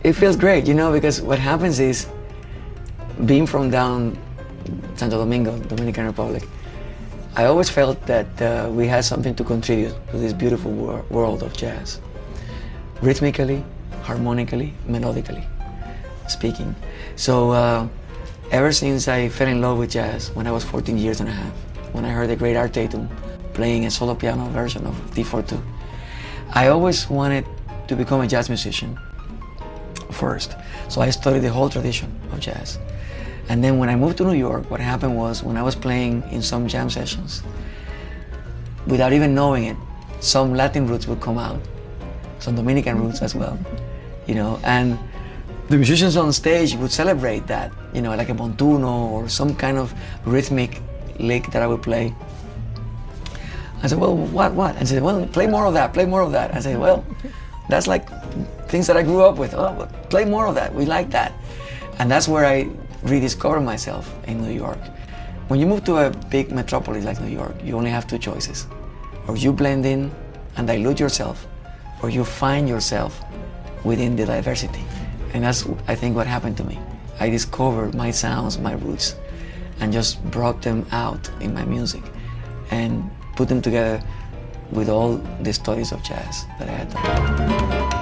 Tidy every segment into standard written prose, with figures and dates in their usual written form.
it feels great, you know, because what happens is, being from down Santo Domingo, Dominican Republic, I always felt that we had something to contribute to this beautiful world of jazz. Rhythmically, harmonically, melodically speaking. So ever since I fell in love with jazz when I was 14 years and a half, when I heard the great Art Tatum playing a solo piano version of D42, I always wanted to become a jazz musician first. So I studied the whole tradition of jazz. And then when I moved to New York, what happened was, when I was playing in some jam sessions, without even knowing it, some Latin roots would come out, some Dominican roots as well, you know, and the musicians on stage would celebrate that, you know, like a montuno or some kind of rhythmic lick that I would play. I said, well, what? I said, well, play more of that, play more of that. I said, well, that's like things that I grew up with. Oh, well, play more of that, we like that. And that's where I rediscovered myself in New York. When you move to a big metropolis like New York, you only have two choices. Or you blend in and dilute yourself, or you find yourself within the diversity. And that's, I think, what happened to me. I discovered my sounds, my roots, and just brought them out in my music and put them together with all the studies of jazz that I had done.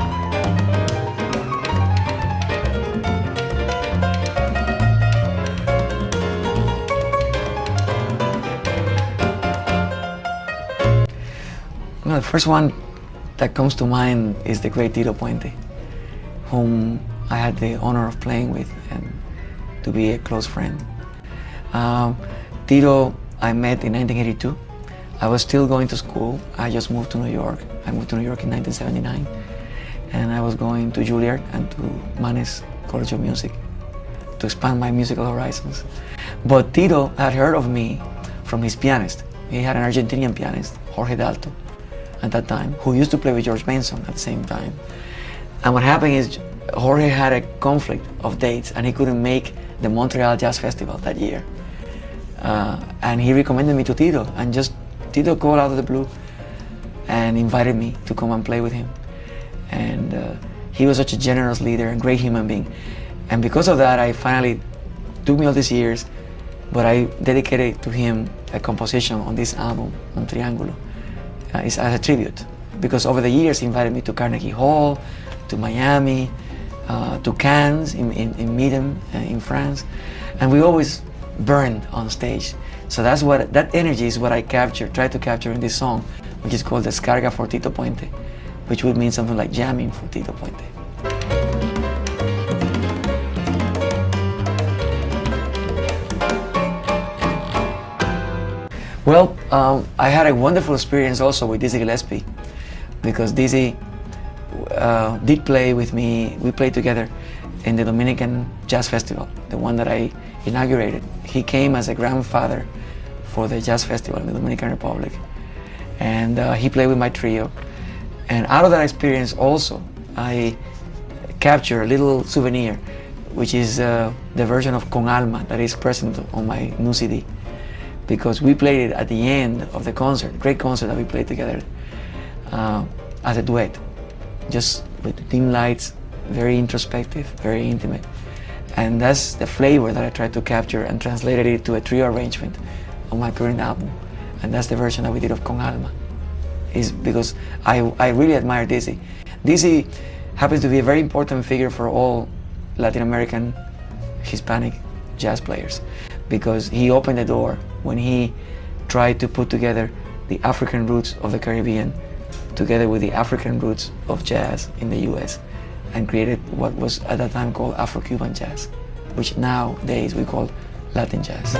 Well, the first one that comes to mind is the great Tito Puente, whom I had the honor of playing with and to be a close friend. Tito I met in 1982. I was still going to school. I just moved to New York. I moved to New York in 1979. And I was going to Juilliard and to Manes College of Music to expand my musical horizons. But Tito had heard of me from his pianist. He had an Argentinian pianist, Jorge Dalto, at that time, who used to play with George Benson at the same time. And what happened is Jorge had a conflict of dates and he couldn't make the Montreal Jazz Festival that year. And he recommended me to Tito, and just Tito called out of the blue and invited me to come and play with him. And he was such a generous leader and great human being. And because of that, I finally, took me all these years, but I dedicated to him a composition on this album, on Triángulo. It's as a tribute, because over the years he invited me to Carnegie Hall, to Miami, to Cannes in Midem in France, and we always burned on stage. So that's what, that energy is what I tried to capture in this song, which is called Descarga for Tito Puente, which would mean something like jamming for Tito Puente. Well, I had a wonderful experience also with Dizzy Gillespie, because Dizzy did play with me. We played together in the Dominican Jazz Festival, the one that I inaugurated. He came as a grandfather for the Jazz Festival in the Dominican Republic, and he played with my trio. And out of that experience also, I captured a little souvenir, which is the version of Con Alma that is present on my new CD. Because we played it at the end of the concert, great concert that we played together as a duet, just with dim lights, very introspective, very intimate. And that's the flavor that I tried to capture and translated it to a trio arrangement on my current album. And that's the version that we did of Con Alma. Is because I really admire Dizzy. Dizzy happens to be a very important figure for all Latin American, Hispanic jazz players, because he opened the door when he tried to put together the African roots of the Caribbean together with the African roots of jazz in the US, and created what was at that time called Afro-Cuban jazz, which nowadays we call Latin jazz.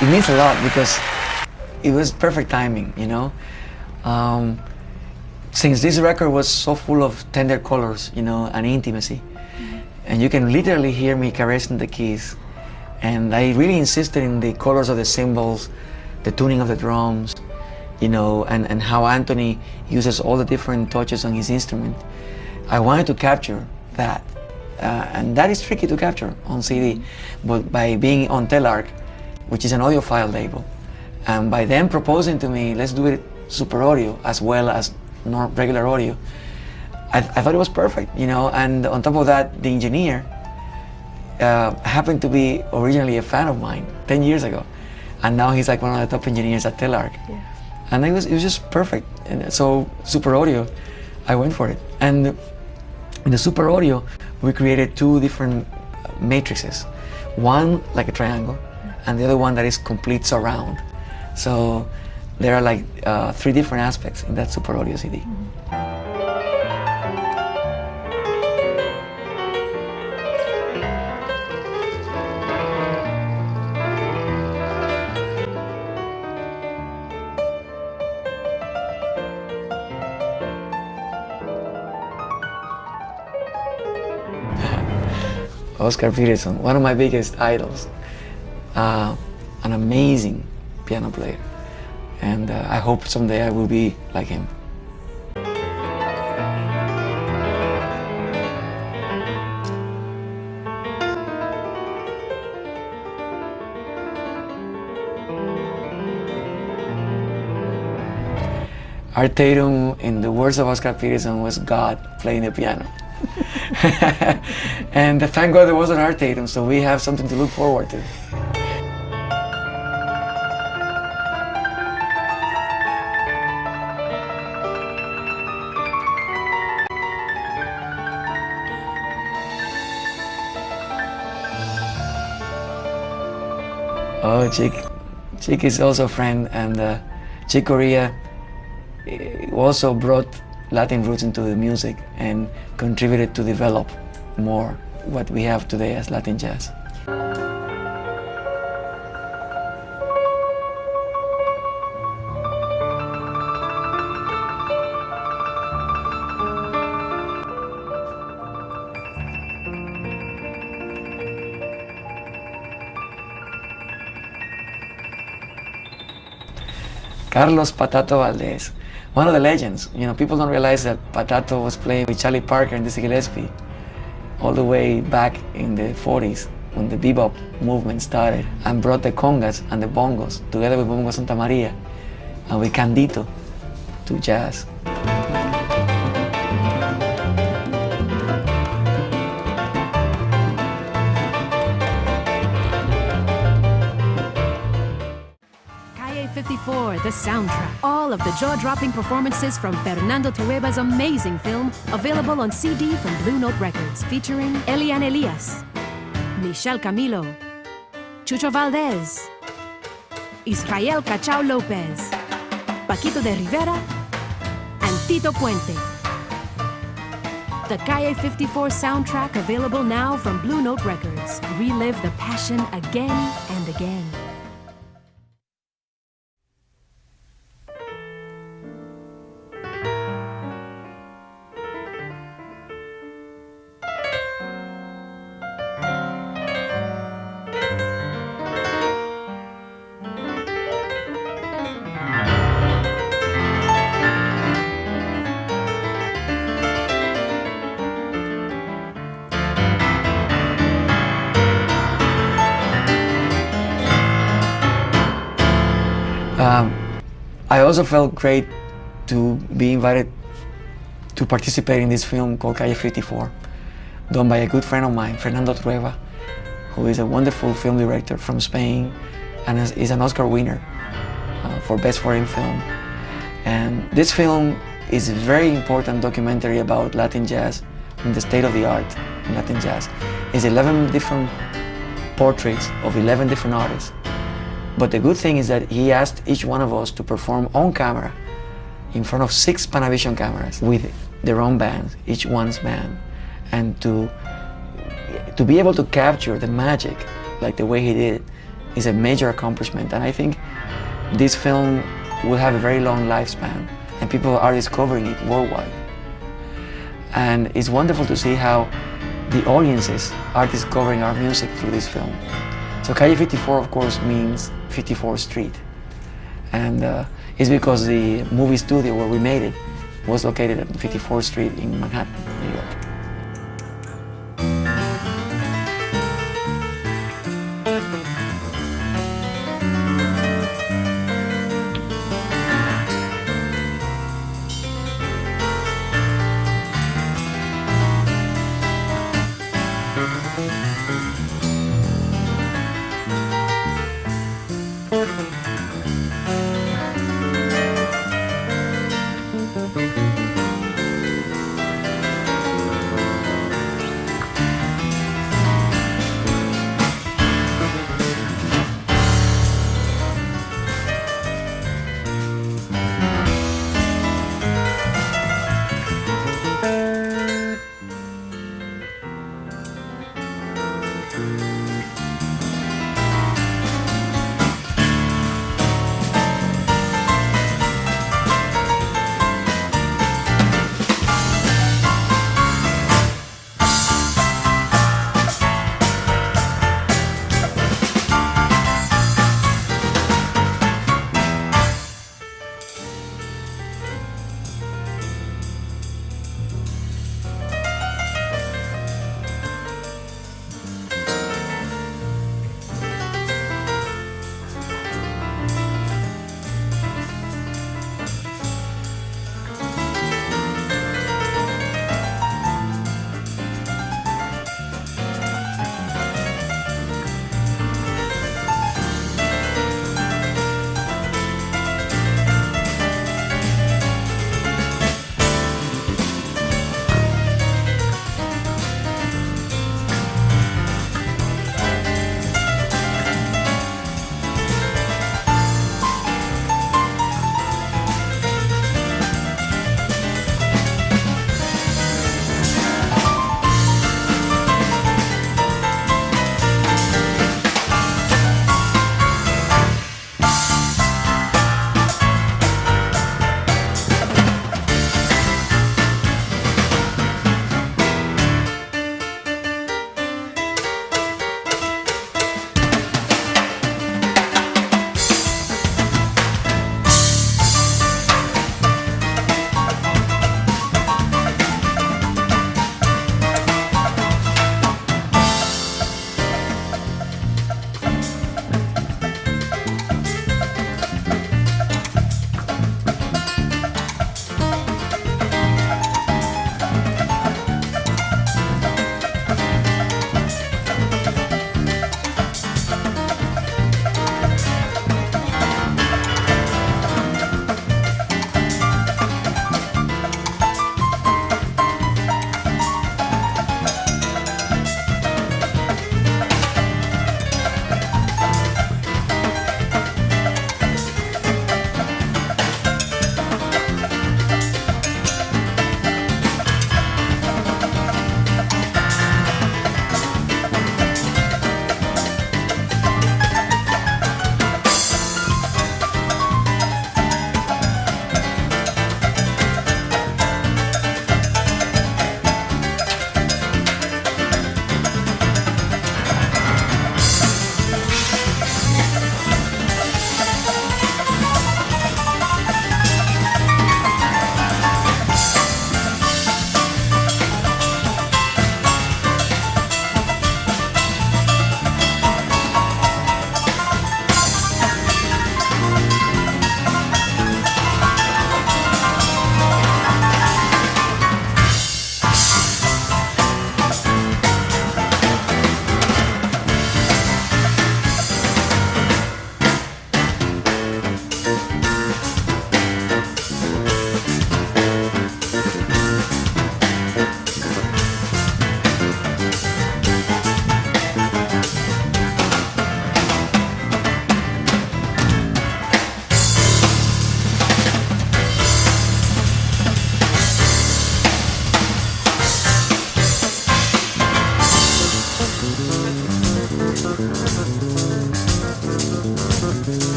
It means a lot because it was perfect timing, you know. Since this record was so full of tender colors, you know, and intimacy, and you can literally hear me caressing the keys, and I really insisted in the colors of the cymbals, the tuning of the drums, you know, and how Anthony uses all the different touches on his instrument. I wanted to capture that And that is tricky to capture on CD. But by being on Telarc, which is an audiophile label, and by them proposing to me, let's do it super audio as well as regular audio, I thought it was perfect, you know. And on top of that, the engineer happened to be originally a fan of mine 10 years ago, and now he's like one of the top engineers at Telarc. Yeah. And it was just perfect. And so super audio, I went for it. And in the super audio, we created two different matrices. One like a triangle, and the other one that is complete surround. So there are like 3 different aspects in that super audio CD. Oscar Peterson, one of my biggest idols, an amazing piano player, and I hope someday I will be like him. Art Tatum, in the words of Oscar Peterson, was God playing the piano. And thank God there was an Art Tatum, so we have something to look forward to. Oh, Chick is also a friend, and Chick Corea also brought Latin roots into the music and contributed to develop more what we have today as Latin jazz. Carlos Patato Valdés, one of the legends. You know, people don't realize that Patato was playing with Charlie Parker and Dizzy Gillespie all the way back in the 40s when the bebop movement started, and brought the congas and the bongos together with Bongo Santa Maria and with Candito to jazz. Calle 54, the soundtrack. All of the jaw-dropping performances from Fernando Trueba's amazing film, available on CD from Blue Note Records, featuring Elian Elias, Michel Camilo, Chucho Valdés, Israel Cachao Lopez, Paquito de Rivera, and Tito Puente. The Calle 54 soundtrack, available now from Blue Note Records. Relive the passion again and again. I also felt great to be invited to participate in this film called Calle 54, done by a good friend of mine, Fernando Trueba, who is a wonderful film director from Spain and is an Oscar winner for Best Foreign Film. And this film is a very important documentary about Latin jazz and the state of the art in Latin jazz. It's 11 different portraits of 11 different artists. But the good thing is that he asked each one of us to perform on camera in front of 6 Panavision cameras with their own bands, each one's band, and to be able to capture the magic like the way he did is a major accomplishment. And I think this film will have a very long lifespan, and people are discovering it worldwide. And it's wonderful to see how the audiences are discovering our music through this film. So Calle 54, of course, means 54th Street. And it's because the movie studio where we made it was located at 54th Street in Manhattan, New York.